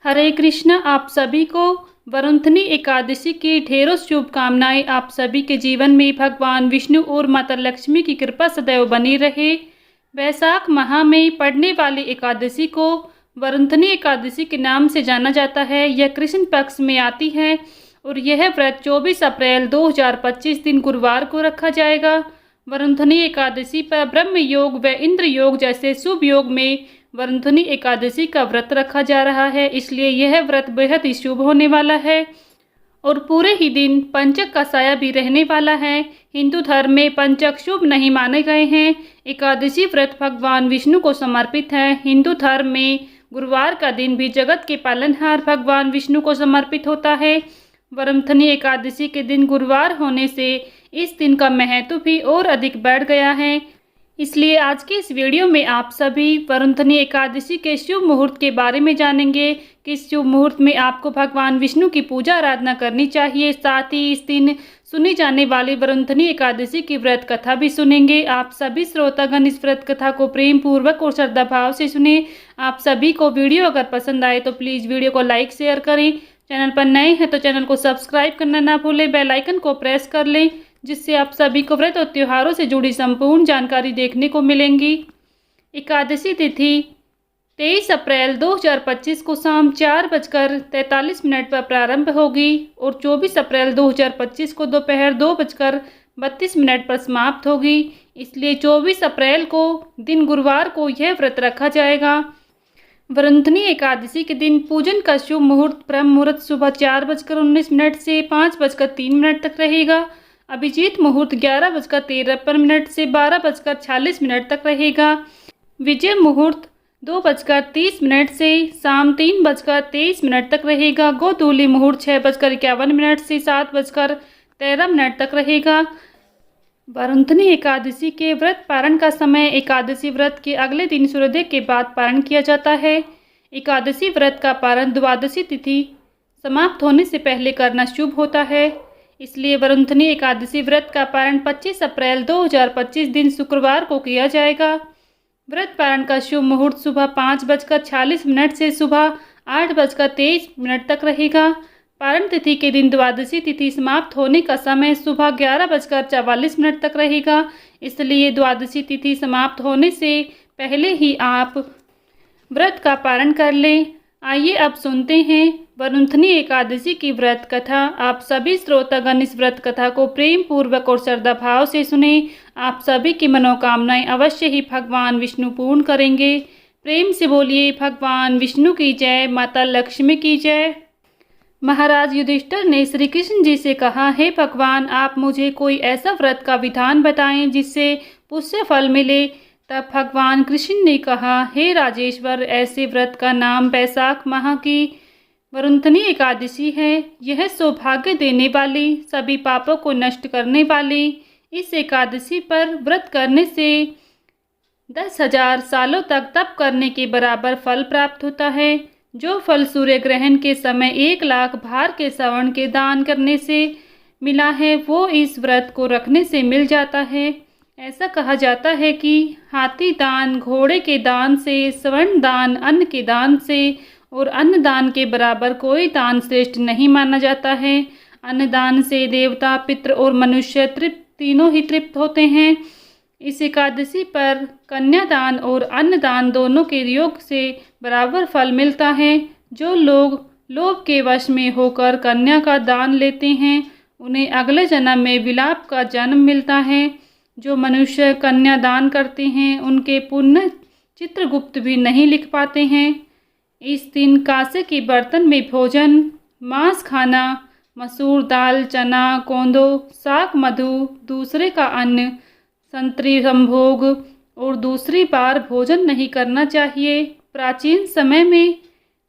हरे कृष्णा। आप सभी को वरुणथनी एकादशी की ढेरों शुभकामनाएं। आप सभी के जीवन में भगवान विष्णु और माता लक्ष्मी की कृपा सदैव बनी रहे। वैशाख माह में पड़ने वाली एकादशी को वरुणथनी एकादशी के नाम से जाना जाता है। यह कृष्ण पक्ष में आती है और यह व्रत 24 अप्रैल 2025 दिन गुरुवार को रखा जाएगा। वरुणथनी एकादशी पर ब्रह्म योग व इंद्र योग जैसे शुभ योग में वरुणथनी एकादशी का व्रत रखा जा रहा है, इसलिए यह व्रत बेहद ही शुभ होने वाला है और पूरे ही दिन पंचक का साया भी रहने वाला है। हिंदू धर्म में पंचक शुभ नहीं माने गए हैं। एकादशी व्रत भगवान विष्णु को समर्पित है। हिंदू धर्म में गुरुवार का दिन भी जगत के पालनहार भगवान विष्णु को समर्पित होता है। वरुणथनी एकादशी के दिन गुरुवार होने से इस दिन का महत्व भी और अधिक बढ़ गया है। इसलिए आज की इस वीडियो में आप सभी वरुणथनी एकादशी के शुभ मुहूर्त के बारे में जानेंगे। किस शुभ मुहूर्त में आपको भगवान विष्णु की पूजा आराधना करनी चाहिए। साथ ही इस दिन सुनी जाने वाली वरुणथनी एकादशी की व्रत कथा भी सुनेंगे। आप सभी श्रोतागण इस व्रत कथा को प्रेम पूर्वक और श्रद्धा भाव से सुने। आप सभी को वीडियो अगर पसंद आए तो प्लीज़ वीडियो को लाइक शेयर करें। चैनल पर नए हैं तो चैनल को सब्सक्राइब करना ना भूलें। बेल आइकन को प्रेस कर लें, जिससे आप सभी को व्रत और त्योहारों से जुड़ी संपूर्ण जानकारी देखने को मिलेंगी। एकादशी तिथि 23 अप्रैल 2025 को शाम 4:43 पर प्रारंभ होगी और 24 अप्रैल 2025 को दोपहर 2:32 पर समाप्त होगी। इसलिए 24 अप्रैल को दिन गुरुवार को यह व्रत रखा जाएगा। वरुणथनी एकादशी के दिन पूजन का शुभ मुहूर्त ब्रह्म मुहूर्त सुबह 4:19 से 5:03 तक रहेगा। अभिजीत मुहूर्त 11:53 से 12:46 तक रहेगा। विजय मुहूर्त 2:30 से शाम 3:23 तक रहेगा। गोधूली मुहूर्त 6:51 से 7:13 तक रहेगा। वरुणथनी एकादशी के व्रत पारण का समय एकादशी व्रत के अगले दिन सूर्योदय के बाद पारण किया जाता है। एकादशी व्रत का पारण द्वादशी तिथि समाप्त होने से पहले करना शुभ होता है। इसलिए वरुणथनी एकादशी व्रत का पारण 25 अप्रैल 2025 दिन शुक्रवार को किया जाएगा। व्रत पारण का शुभ मुहूर्त सुबह 5:46 से सुबह 8:23 तक रहेगा। पारण तिथि के दिन द्वादशी तिथि समाप्त होने का समय सुबह 11:44 तक रहेगा। इसलिए द्वादशी तिथि समाप्त होने से पहले ही आप व्रत का पारण कर लें। आइए अब सुनते हैं वरुणथनी एकादशी की व्रत कथा। आप सभी श्रोतागण इस व्रत कथा को प्रेम पूर्वक और श्रद्धा भाव से सुने। आप सभी की मनोकामनाएं अवश्य ही भगवान विष्णु पूर्ण करेंगे। प्रेम से बोलिए भगवान विष्णु की जय, माता लक्ष्मी की जय। महाराज युधिष्ठिर ने श्री कृष्ण जी से कहा, हे भगवान, आप मुझे कोई ऐसा व्रत का विधान बताएं जिससे पुण्य फल मिले। तब भगवान कृष्ण ने कहा, हे राजेश्वर, ऐसे व्रत का नाम वैशाख माह की वरुणथनी एकादशी है। यह सौभाग्य देने वाली, सभी पापों को नष्ट करने वाली इस एकादशी पर व्रत करने से 10,000 सालों तक तप करने के बराबर फल प्राप्त होता है। जो फल सूर्य ग्रहण के समय 1 लाख भार के स्वर्ण के दान करने से मिला है, वो इस व्रत को रखने से मिल जाता है। ऐसा कहा जाता है कि हाथी दान, घोड़े के दान से, स्वर्ण दान, अन्न के दान से और अन्न दान के बराबर कोई दान श्रेष्ठ नहीं माना जाता है। अन्न दान से देवता, पितृ और मनुष्य तीनों ही तृप्त होते हैं। इस एकादशी पर कन्यादान और अन्नदान दोनों के योग से बराबर फल मिलता है। जो लोग लोभ के वश में होकर कन्या का दान लेते हैं, उन्हें अगले जन्म में विलाप का जन्म मिलता है। जो मनुष्य कन्या दान करते हैं, उनके पुण्य चित्रगुप्त भी नहीं लिख पाते हैं। इस दिन कांसे के बर्तन में भोजन, मांस खाना, मसूर दाल, चना, कोंदो, साग, मधु, दूसरे का अन्न, संतरी संभोग और दूसरी बार भोजन नहीं करना चाहिए। प्राचीन समय में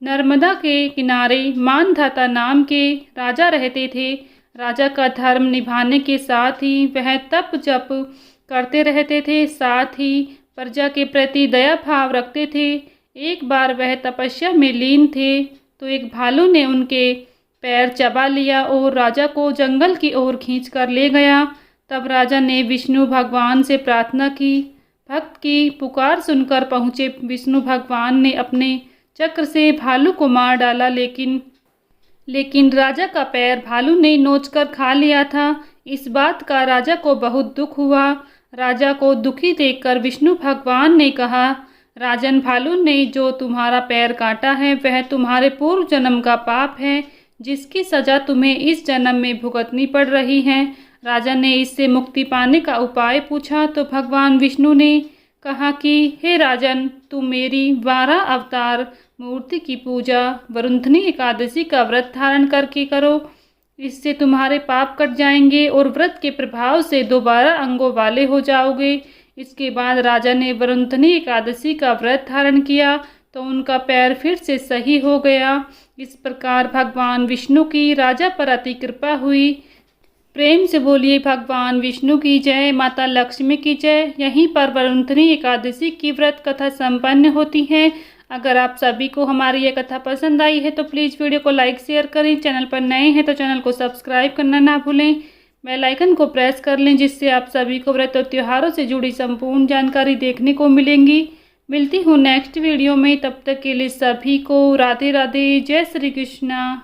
नर्मदा के किनारे मानधाता नाम के राजा रहते थे। राजा का धर्म निभाने के साथ ही वह तप जप करते रहते थे, साथ ही प्रजा के प्रति दया भाव रखते थे। एक बार वह तपस्या में लीन थे तो एक भालू ने उनके पैर चबा लिया और राजा को जंगल की ओर खींच कर ले गया। तब राजा ने विष्णु भगवान से प्रार्थना की। भक्त की पुकार सुनकर पहुँचे विष्णु भगवान ने अपने चक्र से भालू को मार डाला, लेकिन राजा का पैर भालू ने नोचकर खा लिया था। इस बात का राजा को बहुत दुख हुआ। राजा को दुखी देखकर विष्णु भगवान ने कहा, राजन, भालू ने जो तुम्हारा पैर काटा है वह तुम्हारे पूर्व जन्म का पाप है, जिसकी सजा तुम्हें इस जन्म में भुगतनी पड़ रही है। राजा ने इससे मुक्ति पाने का उपाय पूछा तो भगवान विष्णु ने कहा कि हे राजन, तुम मेरी 12 अवतार मूर्ति की पूजा वरुंधनी एकादशी का व्रत धारण करके करो। इससे तुम्हारे पाप कट जाएंगे और व्रत के प्रभाव से दोबारा अंगों वाले हो जाओगे। इसके बाद राजा ने वरुंधनी एकादशी का व्रत धारण किया तो उनका पैर फिर से सही हो गया। इस प्रकार भगवान विष्णु की राजा पर अति कृपा हुई। प्रेम से बोलिए भगवान विष्णु की जय, माता लक्ष्मी की जय। यहीं पर वरुंधनी एकादशी की व्रत कथा संपन्न होती है। अगर आप सभी को हमारी यह कथा पसंद आई है तो प्लीज़ वीडियो को लाइक शेयर करें। चैनल पर नए हैं तो चैनल को सब्सक्राइब करना ना भूलें। बेल आइकन को प्रेस कर लें, जिससे आप सभी को व्रत और त्योहारों से जुड़ी संपूर्ण जानकारी देखने को मिलेंगी। मिलती हूँ नेक्स्ट वीडियो में, तब तक के लिए सभी को राधे राधे, जय श्री कृष्णा।